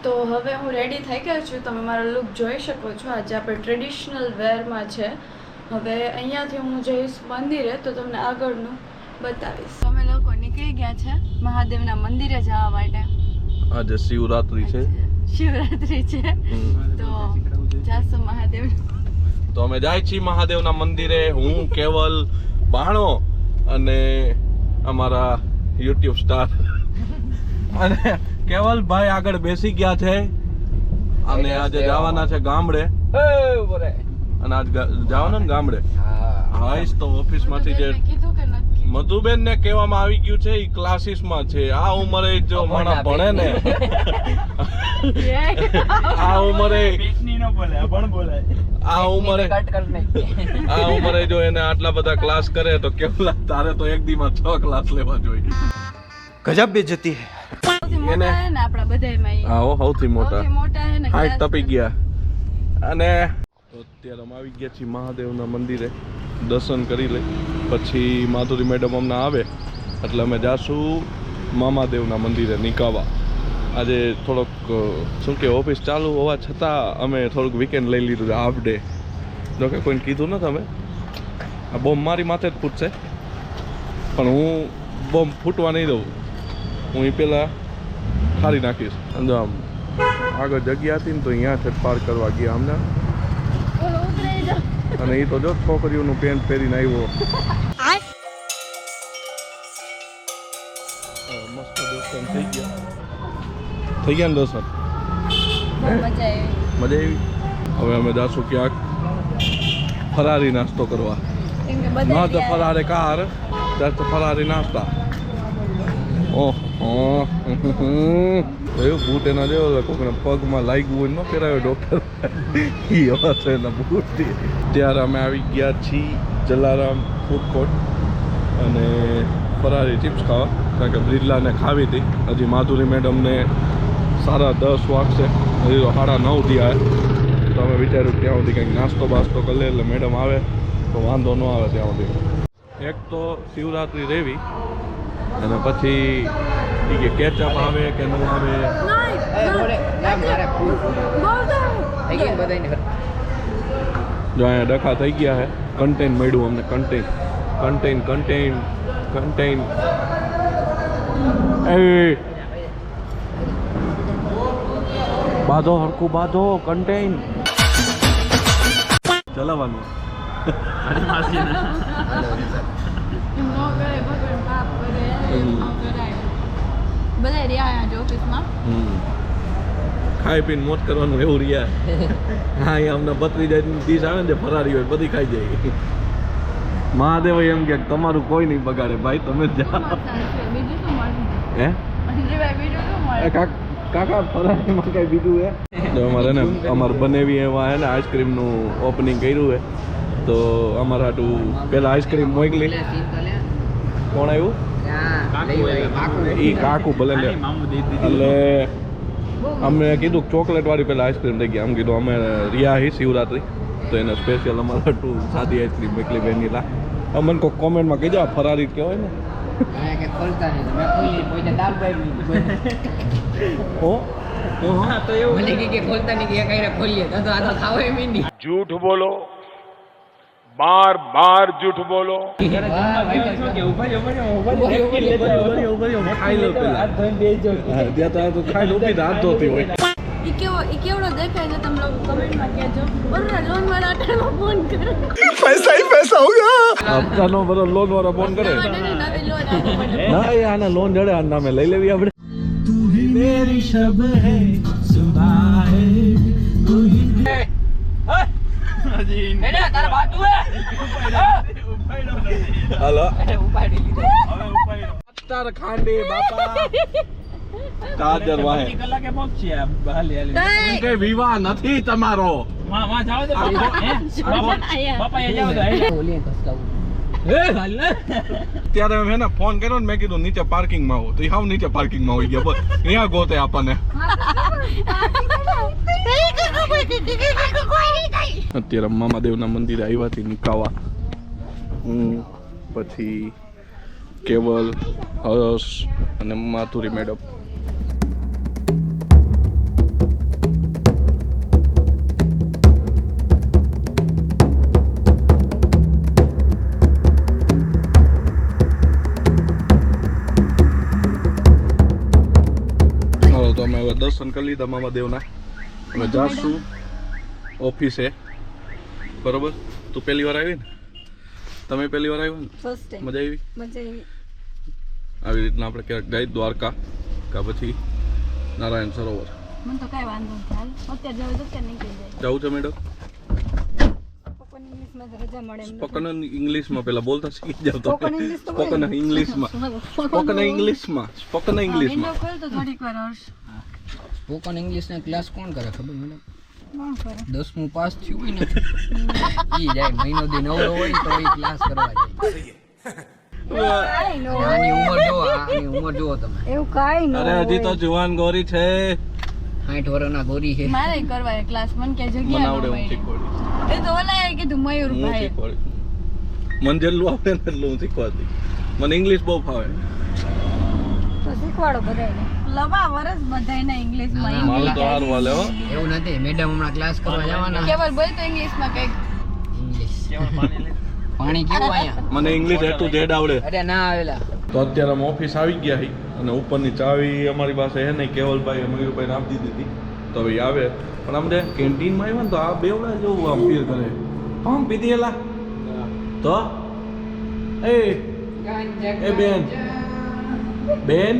તો હવે હું રેડી થઈ ગયો છું. તમે મારો લુક જોઈ શકો છો. આજે આપણે ટ્રેડિશનલ વેરમાં છે. હવે અહીંયાથી હું જઈશ મંદિરે, તો તમને આગળનું બતાવીશ. અમે લોકો નીકળી ગયા છે મહાદેવના મંદિરે જવા માટે. આજે શિવરાત્રી છે. શિવરાત્રી છે તો જાસુ મહાદેવ. તો અમે જાય છીએ મહાદેવના મંદિરે. હું કેવલ બાણો અને અમારા યુટ્યુબ સ્ટાર અને કેવલ ભાઈ આગળ બેસી ગયા છે અને આજે જવાના છે ગામડે. અને આજ જવાના ને ગામડે. હા તો ઓફિસ માંથી જે કીધું કે નથી મધુબેન ને કહેવામાં આવી ગયું છે એ ક્લાસીસ માં છે. આ ઉંમરે જો માણસ ભણે ને આ ઉંમરે જો એને આટલા બધા ક્લાસ કરે તો કેવલા તારે તો એક દી માં 6 ક્લાસ લેવા જોઈએ. ગજબ બેઇज्जती है. સૌથી મોટા હે ને આપણા બધાયમાં ઈ. હા સૌથી મોટા સૌથી મોટા હે ને હાઈટ ટપી ગયા. અને તો અત્યારે અમે આવી ગયા છીએ મહાદેવના મંદિરે. દર્શન કરી લઈ પછી માધુરી મેડમ અમને આવે એટલે અમે જાશું મામાદેવના મંદિરે નિકાવા. આજે થોડોક શું કે ઓફિસ ચાલુ હોવા છતાં અમે થોડુંક વીકેન્ડ લઈ લીધું છે, હાફ ડે. જો કે કોઈને કીધું નથી અમે. આ બોમ્બ મારી માથે જ ફૂટશે પણ હું બોમ્બ ફૂટવા નહીં દઉં. હું એ પહેલાં ઠારી નાખીશ. અંદર આમ આગળ જગ્યા હતી ને તો અહીંયાથી પાર કરવા ગયા અમને. અને એ તો જો છોકરીઓનું પેન્ટ પહેરીને આવ્યો. મસ્ત દર્શન થઈ ગયા ને દર્શન. મજા આવી. હવે અમે જાશું ક્યાંક ફરારી નાસ્તો કરવા. ના તો ફરારી કાર ત્યાં તો ફરારી નાસ્તા. ઓહો એવું બૂટ એના જેવો કોકને પગમાં લાગ્યું હોય ન પહેરાયો ડૉક્ટર એ હશે એના બૂટ. ત્યારે અમે આવી ગયા છીએ જલારામ ફૂડ કોર્ટ અને ફરારી ચિપ્સ ખાવા, કારણ કે બ્રિજલાને ખાવી હતી. હજી માધુરી મેડમને 10:30 વાગશે, હજી તો 9:30 થયા. તો અમે વિચાર્યું ત્યાં સુધી કંઈક નાસ્તો બાસ્તો કરી લે એટલે મેડમ આવે તો વાંધો ન આવે ત્યાં સુધી. એક તો શિવરાત્રી રેવી અને પછી એ કે કેચઅપ આવે કે ન આવે. જો અહીંયા ડખા થઈ ગયા છે. કન્ટેન મળ્યું અમને. કન્ટેન એ બાંધો હરખું બાંધો. કન્ટેન ચલાવવાનું. બધા રહ્યા છે ઓફિસમાં. ખાઈ પીને મોજ કરવાનું એવું રહ્યા. હા અહીંયા અમને બત્રી જાય ડીશ આવે ને જે ફરારી હોય બધી ખાઈ જાય. મહાદેવ એમ કે તમારું કોઈ નહીં બગાડે ભાઈ, તમે જ જાઓ. બીજું શું મળે હે બીજું શું મળે? કાકા ફરારીમાં કઈ બીજું હે? જો અમારે ને અમારે બનેવી એવા હે ને આઈસ્ક્રીમનું ઓપનિંગ કર્યું હે તો અમારા હાટું પેલા આઈસ્ક્રીમ મોકલી. કોણ આવ્યું? એ કાકુ ભલે લે. એટલે અમે કીધું ચોકલેટ વાળી પેલા આઈસ્ક્રીમ થઈ ગયા. આમ કીધું અમે રિયા હી શિવરાત્રી તો એને સ્પેશિયલ અમારા હાટું સાદી આઈસ્ક્રીમ મોકલી વેનીલા. અમને કોઈ કોમેન્ટમાં કહી દો ફરારી કહેવાય ને. झूठ बोलो, बार बार झूठ बोलो. ખાઈ લો પેલા. ત્યાં તો ખાઈ લો પીધા હાથ ધોતી હોય. ઈ કેવડો દેખાય છે તમે લોકો કમેન્ટમાં કહેજો. ઓલા લોન વાળા અટાણો ફોન કરે. पैसा ही पैसा होगा. હપ્તાનો બધો લોન વાળો ફોન કરે. નવી લોન આપવા માટે. ના એ આને લોન જડે આના નામે લઈ લેવી આપણે. હાલો અત્તર ખાંડી બાપા કાજર વાહે કઈ વિવાહ નથી તમારો. ત્યારે મેં ને ફોન કર્યો ને મેં કીધું નીચે પાર્કિંગ માં આવો તો હાવ નીચે પાર્કિંગ માં હોઈ ગયા. બસ ત્યાં ગોતે આપણને. અત્યારે મામાદેવના મંદિરે આવ્યા હતી નિકાવા. પછી કેવલ, હર્ષ અને માધુરી મેડમ. તો અમે હવે દર્શન કરી લીધા મામાદેવના. હવે જાશું ઓફિસે. બરોબર? તું પહેલી વાર આવી ને? તમે પહેલી વાર આવ્યા ને? First time. મજા આવી? મજા આવી. આવી રીતના આપણે ક્યાંક જાય દ્વારકા કા પછી નારાયણ સરોવર. મને તો કાંઈ વાંધો નથી. હાલ અત્યારે જવું તો અત્યારે નીકળી જાય. જવું છે મેડમ? સ્પોકન ઇંગ્લિશમાં તો રજા મળે એમ. સ્પોકન ઇંગ્લિશમાં પેલા બોલતા શીખી જાવ તો. સ્પોકન ઇંગ્લિશ તો સ્પોકન ઇંગ્લિશમાં. સ્પોકન ઇંગ્લિશમાં. સ્પોકન ઇંગ્લિશમાં. વિન્ડો ખોલ તો થોડીક વાર હર્ષ. સ્પોકન ઇંગ્લિશ ના ક્લાસ કોણ કરે ખબર મેડમ? કોણ કરે? 10મું પાસ થયું હોય ને ઈ જાય મહિનો દી નવરો હોય તો ઈ ક્લાસ કરવા જાય. કાંઈ ન હોય. આની ઉંમર જુઓ તમે. એવું કાંઈ ન અરે હજી તો હોય. જુવાન ગોરી છે. 60 વર્ષના ગોરી છે. મારે કરવા એ ક્લાસ મને કે મને જગ્યા આવડે ન હું મળી. શીખવાડીશ. એ તો ઓલાએ કીધું હું મયુરભાઈ. શીખવાડીશ. મને જેટલું આવડે ને એટલું હું શીખવાડી. મને ઇંગ્લિશ બહુ ફાવે. તો શીખવાડો બધાયને. લવા વરસ બધાયને ઇંગ્લિશમાં. ના, મારું તો હારું હાલે હો. એવું નથી મેડમ હમણાં ક્લાસ કરવા જવાના. કેવલ બોલ તો ઇંગ્લિશમાં કંઈક. ઇંગ્લિશ પાણી કેવું અહીંયા? મને ઇંગ્લિશ એટલું જેડ આવડે. અરે ના આવેલા. તો અત્યારે અમે ઓફિસ આવી ગયા છીએ અને ઉપરની ચાવી અમારી પાસે હે નહીં. કેવલભાઈ મયુરભાઈને આપી દીધી હતી. તો હવે આવે પણ અમને કેન્ટીનમાં આવ્યા ને તો આ બેવડા જેવું આમ ફીલ કરે. આમ પીધી એલા તો એ બેન બેન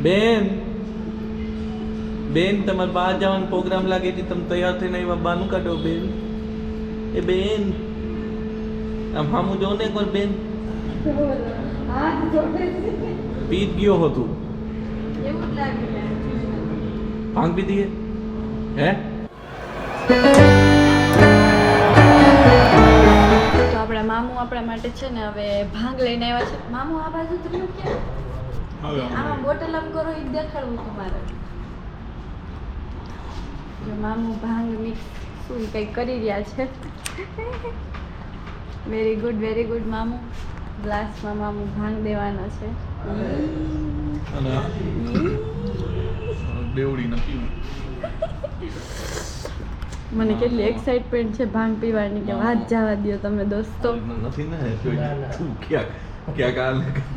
બેન બેન તમારે બહાર જવાનો પ્રોગ્રામ લાગે છે. તમે તૈયાર થઈને આવ્યા બહારનું કાઢો બેન. એ બેન આમ હામું જો ને એકવાર બેન. પીત ગયો હતું. એવું જ લાગે છે. ભાંગ પીધી હે? તો આપણા મામુ આપણા માટે છે ને હવે ભાંગ લઈને આવ્યા છે. મામુ આ બાજુ તમે ક્યાં? આમાં બોટલ આમ કરો એ દેખાડવું તમારે. જો મામુ ભાંગ મિક્સ શું કંઈક કરી રહ્યા છે. Very good મામુ. ગ્લાસમાં મામુ ભાંગ દેવાનો છે. અને બેવડી નથી. મને કેટલી એક્સાઇટમેન્ટ છે ભાંગ પીવાની કે વાત જવા દો તમે દોસ્તો. નથી ને તું ક્યાંક આ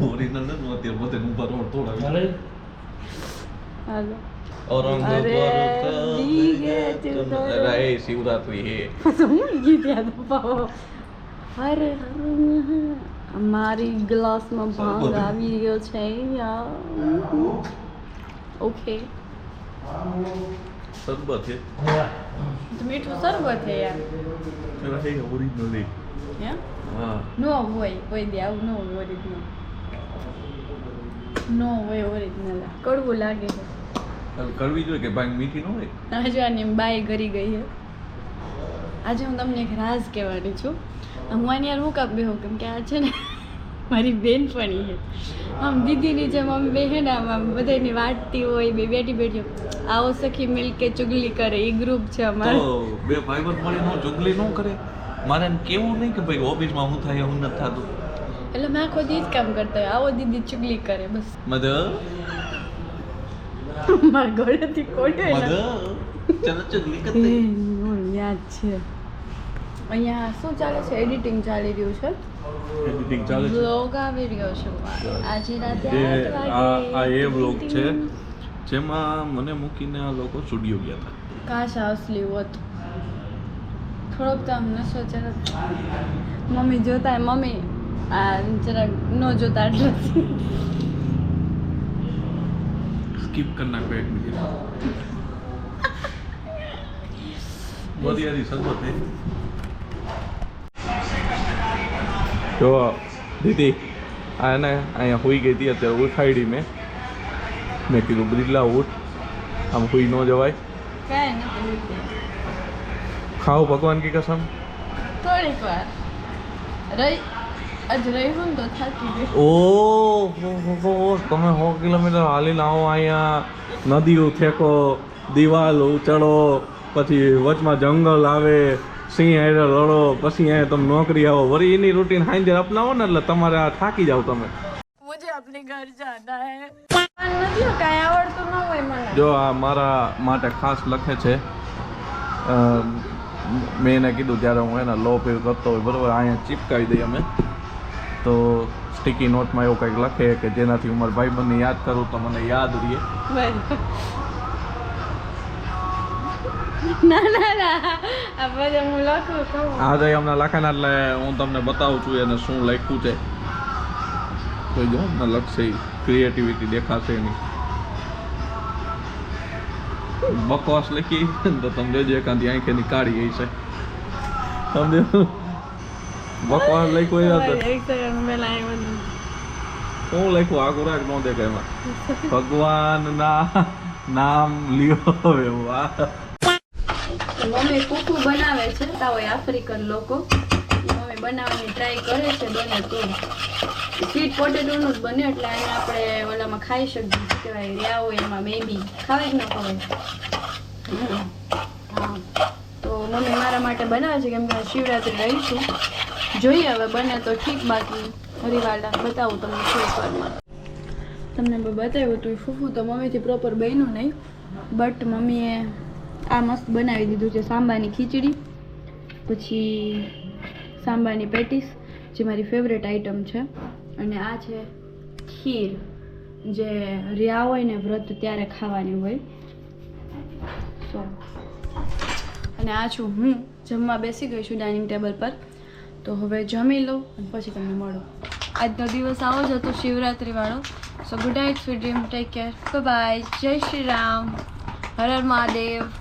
ઓરિજિનલ નથી અત્યારે પોતે ઉપર થોડા હાલો. औरंग अरे, भीगे चुनर। अरे शिवरात्रि है હું ગીત યાદ અપાવો. અરે અમારી ગ્લાસમાં ભાંગ આવી રહ્યો છે યાર. ઓકે शरबत है મીઠું શરબત છે યાર. अरे ओरिजिनल है હે हाँ નો હોય કોઈ દે આવું ન હોય ઓરિજિનલ. નો હોય ઓરિજિનલ. કડવું લાગે છે. કરવી જોઈએ કે ભાઈ મીઠી ન હોય. આજે આની બાય કરી ગઈ છે. આજે હું તમને એક રાજ કહેવાની છું. હું આની યાર હું કાપ બેહું કેમ કે આ છે ને મારી બેનપણી છે. આમ દીદીની જેમ આમ બેહે ને આમ બધાની વાટતી હોય બે બેઠી આવો સખી મિલ કે ચુગલી કરે એ ગ્રુપ છે અમારું. તો બે ભાઈબંધ મળીને ચુગલી ન કરે. મારે એમ કેવું નહીં કે ભાઈ ઓફિસમાં હું થાય હું નથી થતું. એટલે મેં આખો દી જ કામ કરતા હોય આવો દીદી ચુગલી કરે બસ. મધર મારા ગળેથી કોડે મધર ચલો ચુગલી કરતે. યાદ છે. અહીંયા શું ચાલે છે? એડિટિંગ ચાલી રહ્યું છે. એડિટિંગ ચાલે છે. બ્લોગ આવી રહ્યો છે મારો. આજે રાતે એ 8 વાગે આ એ વ્લોગ છે જેમાં મને મૂકીને આ લોકો સ્ટુડિયો ગયા હતા. કાશ આ અસલી હોત. થોડોક તો આમ નશો જરાક મમ્મી જોતા મમ્મી આ જરાક ન જોતા એટલે સ્કીપ કરી નાખો એક મિનિટ. બધી શરબત હે. જો દીદી આ એને અહીંયા હોઈ ગઈ હતી અત્યારે ઉઠાડી મેં કીધું બ્રિજલા ઉઠ આમ હોઈ ન જવાય. કાંઈ નથી. ખાઓ ભગવાન કી કસમ. થોડીક વાર રહી આજ રહ્યું ને તો થાકી ગઈ. ઓ તમે 100 કિલોમીટર હાલીને આવો અહીંયા નદીઓ ફેંકો દિવાલ ઉચડો પછી વચમાં જંગલ આવે સિંહ હારે લડો, પછી અહીંયા તમે નોકરી આવો, વળી એની રૂટીન હાંજે અપનાવો ને એટલે તમારે આ થાકી જાવ તમે. મુજે अपने घर जाना है. નથી કાંઈ આવડતું ન હોય મને. જો આ મારા માટે ખાસ લખે છે. મેં એને કીધું જ્યારે હું એને લો ફીલ કરતો હોય બરાબર, અહીંયા ચીપકાવી દઈએ અમે તો સ્ટીકી નોટમાં એવું કંઈક લખે કે જેનાથી હું મારા ભાઈબંધને યાદ કરું તો મને યાદ રહીએ. ના ના ના આ બધે હું લખું છું. આ જે હમણાં લખાના એટલે હું તમને બતાવું છું એને શું લખ્યું છે. તો જો હમણાં લખશે, ક્રિએટિવિટી દેખાશે એની. બકવાસ લખી તો તમે જોજો એકાંતી આંખેની કાઢી ગઈ છે. સમજો બકવાસ લખ્યું એ હતું. એક સેકન્ડ પહેલા આવ્યું શું લખ્યું આગળ રાખ ન દેખાય એમાં. ભગવાનના નામ લ્યો એવું. આ મમ્મી કુકુ બનાવે છે તા હોય આફ્રિકન લોકો. મમ્મી બનાવવાની ટ્રાય કરે છે, બને તો સ્વીટ પોટેટોનું જ બને એટલે એને આપણે ઓલામાં ખાઈ શકીએ. શું કહેવાય રહ્યા હોય એમાં બેબી ખાવાય કે ન ખવાય. હા તો મમ્મી મારા માટે બનાવે છે કેમ કે શિવરાત્રિ રહી છું. જોઈએ હવે બને તો ઠીક, બાકી હરિવાળા બતાવું તમને ફૂફારમાં. તમને બતાવ્યું હતું ફૂફું તો મમ્મીથી પ્રોપર બન્યું નહીં, બટ મમ્મીએ આ મસ્ત બનાવી દીધું છે. સાંબાની ખીચડી, પછી સાંબાની પેટીસ જે મારી ફેવરેટ આઈટમ છે, અને આ છે ખીર જે રહ્યા હોય ને વ્રત ત્યારે ખાવાની હોય. સો અને આ છું હું, જમવા બેસી ગઈ છું ડાઇનિંગ ટેબલ પર. તો હવે જમી લઉં અને પછી તમને મળું. આજનો દિવસ આવો જ હતો શિવરાત્રિવાળો. So good night, sweet dream, take care, bye bye, જય શ્રી રામ, હર હર મહાદેવ.